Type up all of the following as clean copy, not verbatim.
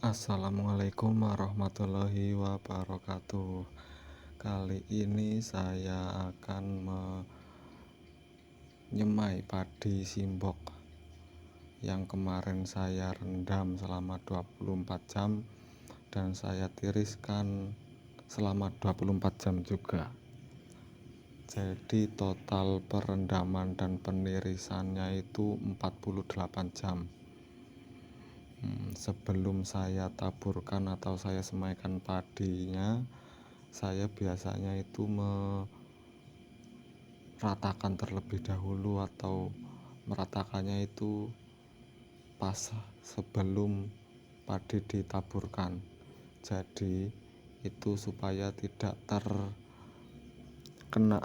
Assalamualaikum warahmatullahi wabarakatuh. Kali ini saya akan menyemai padi simbok yang kemarin saya rendam selama 24 jam dan saya tiriskan selama 24 jam juga. Jadi total perendaman dan penirisannya itu 48 jam. Sebelum saya taburkan atau saya semaikan padinya, saya biasanya itu meratakan terlebih dahulu atau meratakannya itu pas sebelum padi ditaburkan. Jadi itu supaya tidak terkena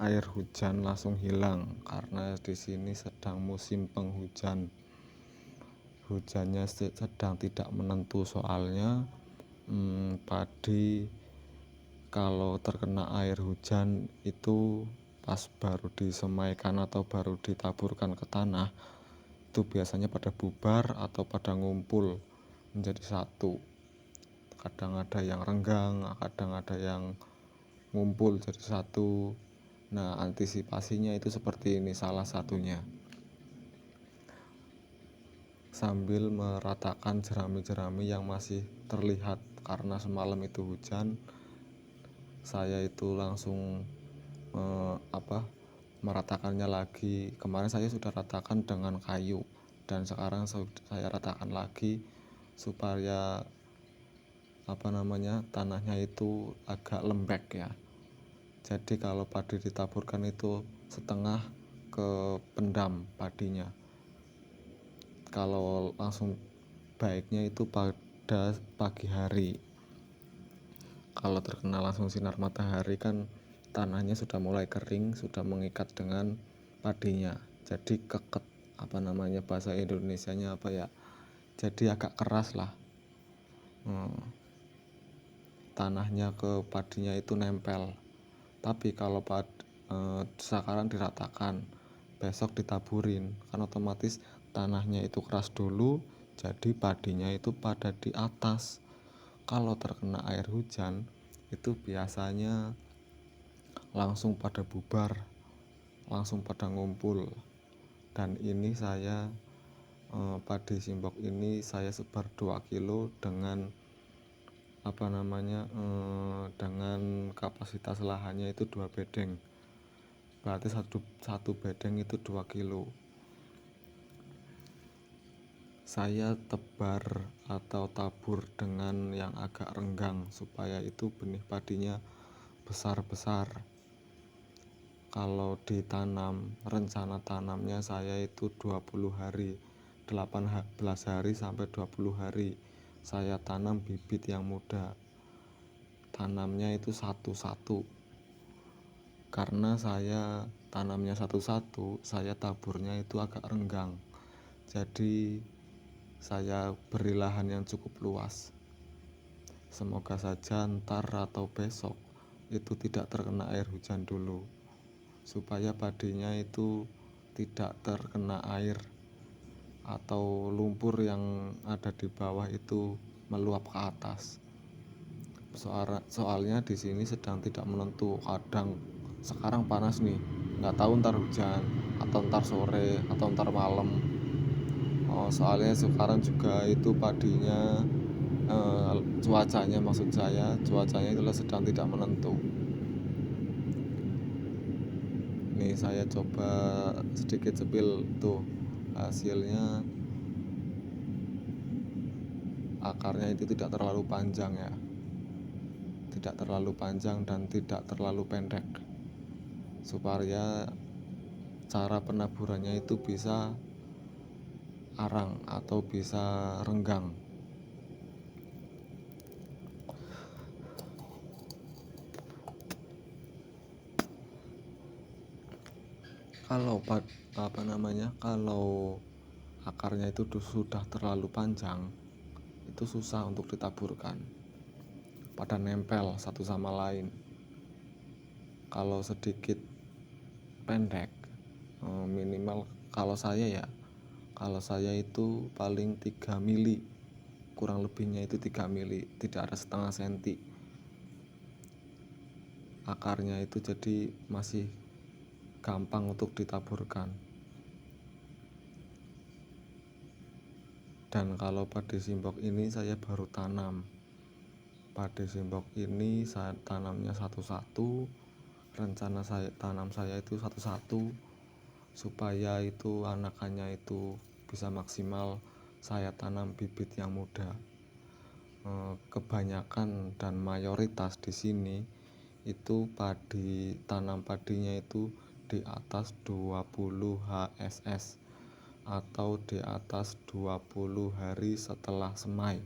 air hujan langsung hilang, karena di sini sedang musim penghujan. Hujannya sedang tidak menentu, soalnya padi kalau terkena air hujan itu pas baru disemaikan atau baru ditaburkan ke tanah, itu biasanya pada bubar atau pada ngumpul menjadi satu. Kadang ada yang renggang, kadang ada yang ngumpul jadi satu. Nah, antisipasinya itu seperti ini salah satunya, sambil meratakan jerami-jerami yang masih terlihat karena semalam itu hujan. Saya itu langsung meratakannya lagi. Kemarin saya sudah ratakan dengan kayu dan sekarang saya ratakan lagi supaya tanahnya itu agak lembek ya. Jadi kalau padi ditaburkan itu setengah ke pendam padinya. Kalau langsung baiknya itu pada pagi hari. Kalau terkena langsung sinar matahari kan tanahnya sudah mulai kering, sudah mengikat dengan padinya. Jadi keket, bahasa Indonesianya jadi agak keras lah. Tanahnya ke padinya itu nempel. Tapi kalau sekarang diratakan, besok ditaburin, kan otomatis tanahnya itu keras dulu, jadi padinya itu pada di atas. Kalau terkena air hujan itu biasanya langsung pada bubar, langsung pada ngumpul. Dan ini saya padi simbok ini saya sebar 2 kilo dengan dengan kapasitas lahannya itu 2 bedeng. Berarti satu bedeng itu 2 kilo. Saya tebar atau tabur dengan yang agak renggang supaya itu benih padinya besar-besar. Kalau ditanam, rencana tanamnya saya itu 20 hari, 18 hari sampai 20 hari saya tanam bibit yang muda. Tanamnya itu satu-satu. Karena saya tanamnya satu-satu, saya taburnya itu agak renggang. Jadi saya beri lahan yang cukup luas. Semoga saja ntar atau besok itu tidak terkena air hujan dulu, supaya padinya itu tidak terkena air atau lumpur yang ada di bawah itu meluap ke atas. Soalnya di sini sedang tidak menentu, kadang sekarang panas nih, nggak tahu ntar hujan atau ntar sore atau ntar malam. Soalnya sekarang juga itu padinya cuacanya itulah sedang tidak menentu. Nih saya coba sedikit sepil tuh hasilnya. Akarnya itu tidak terlalu panjang ya, tidak terlalu panjang dan tidak terlalu pendek, supaya cara penaburannya itu bisa arang atau bisa renggang. Kalau kalau akarnya itu sudah terlalu panjang, itu susah untuk ditaburkan, pada nempel satu sama lain. Kalau sedikit pendek, minimal kalau saya itu paling 3 mili kurang lebihnya itu 3 mili, tidak ada setengah senti. Akarnya itu jadi masih gampang untuk ditaburkan. Dan kalau padi simbok ini saya baru tanam. Padi simbok ini saya tanamnya satu-satu. Rencana saya itu satu-satu supaya itu anakannya itu bisa maksimal. Saya tanam bibit yang muda. Kebanyakan dan mayoritas di sini itu tanam padinya itu di atas 20 HSS atau di atas 20 hari setelah semai.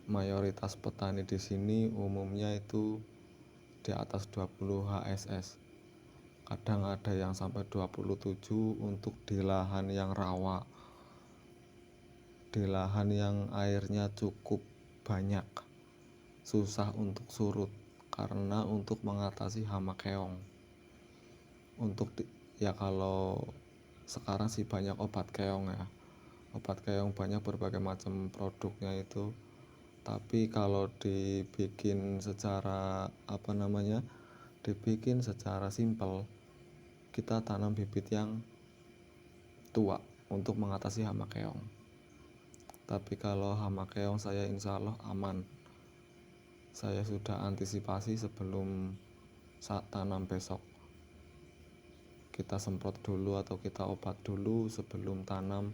Mayoritas petani di sini umumnya itu di atas 20 HSS. Kadang ada yang sampai 27 untuk di lahan yang rawa, di lahan yang airnya cukup banyak, susah untuk surut karena untuk mengatasi hama keong. Ya kalau sekarang sih banyak obat keong ya. Obat keong banyak berbagai macam produknya itu. Tapi kalau dibikin secara simpel, kita tanam bibit yang tua untuk mengatasi hama keong. Tapi kalau hama keong saya insya Allah aman. Saya sudah antisipasi sebelum saat tanam besok. Kita semprot dulu atau kita obat dulu sebelum tanam.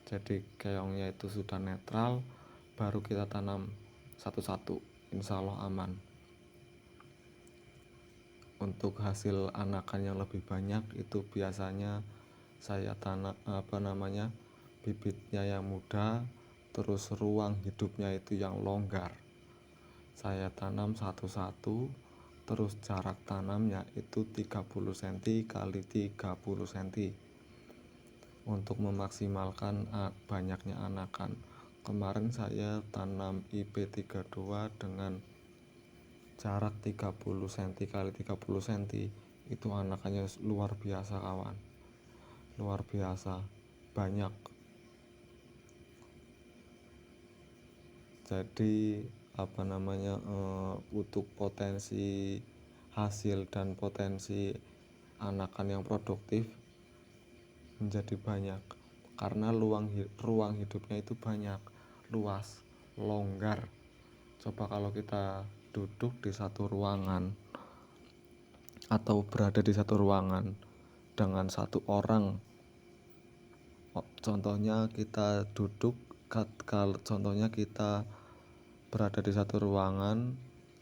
Jadi keongnya itu sudah netral, baru kita tanam satu-satu, insya Allah aman. Untuk hasil anakan yang lebih banyak itu biasanya saya tanam bibitnya yang muda, terus ruang hidupnya itu yang longgar. Saya tanam satu-satu, terus jarak tanamnya itu 30 cm kali 30 cm untuk memaksimalkan banyaknya anakan. Kemarin saya tanam IP32 dengan jarak 30 cm kali 30 cm, itu anakannya luar biasa kawan, luar biasa banyak. Jadi untuk potensi hasil dan potensi anakan yang produktif menjadi banyak karena ruang hidupnya itu banyak, luas, longgar. Coba kalau kita duduk di satu ruangan atau berada di satu ruangan dengan satu orang, contohnya kita berada di satu ruangan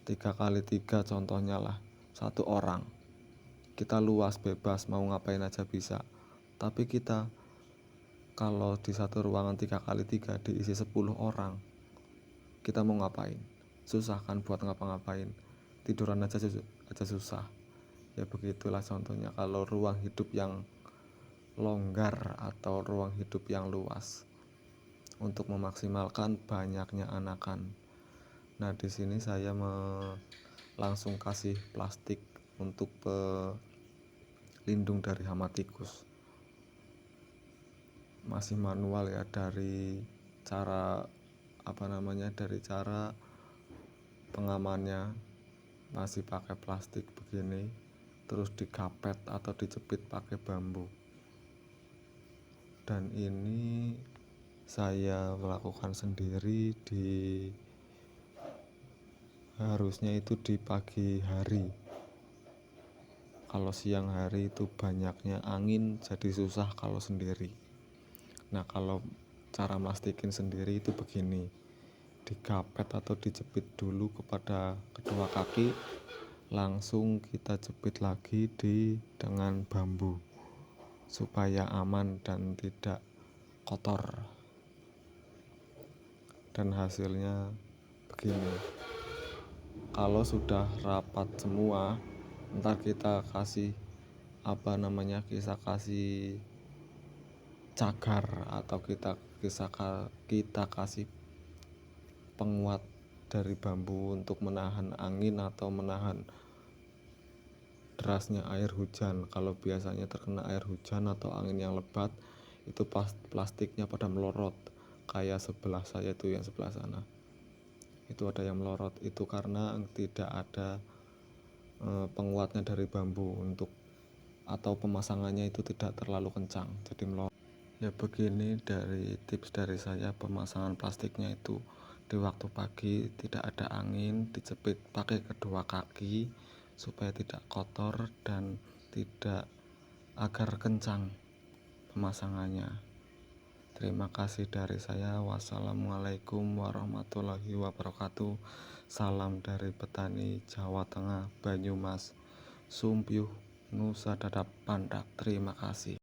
3x3 contohnya lah, satu orang, kita luas bebas mau ngapain aja bisa. Tapi kita kalau di satu ruangan 3x3 diisi 10 orang, kita mau ngapain? Susah kan buat ngapa-ngapain, tiduran aja susah. Ya begitulah contohnya kalau ruang hidup yang longgar atau ruang hidup yang luas untuk memaksimalkan banyaknya anakan. Nah di sini saya langsung kasih plastik untuk pelindung dari hama tikus. Masih manual ya, dari cara pengamannya masih pakai plastik begini, terus digapet atau dijepit pakai bambu. Dan ini saya melakukan sendiri harusnya itu di pagi hari. Kalau siang hari itu banyaknya angin, jadi susah kalau sendiri. Nah kalau cara mastikin sendiri itu begini, digapet atau dijepit dulu kepada kedua kaki, langsung kita jepit lagi dengan bambu supaya aman dan tidak kotor. Dan hasilnya begini, kalau sudah rapat semua, ntar kita kasih cagar atau kita kasih penguat dari bambu untuk menahan angin atau menahan derasnya air hujan. Kalau biasanya terkena air hujan atau angin yang lebat, itu plastiknya pada melorot. kayak sebelah saya itu, yang sebelah sana itu ada yang melorot. Itu karena tidak ada penguatnya dari bambu untuk, atau pemasangannya itu tidak terlalu kencang, jadi melorot. Ya begini, dari tips dari saya, pemasangan plastiknya itu di waktu pagi tidak ada angin, dijepit pakai kedua kaki supaya tidak kotor dan tidak, agar kencang pemasangannya. Terima kasih dari saya. Wassalamualaikum warahmatullahi wabarakatuh. Salam dari petani Jawa Tengah, Banyumas, Sumpyuh, Nusa Dadap Pandak. Terima kasih.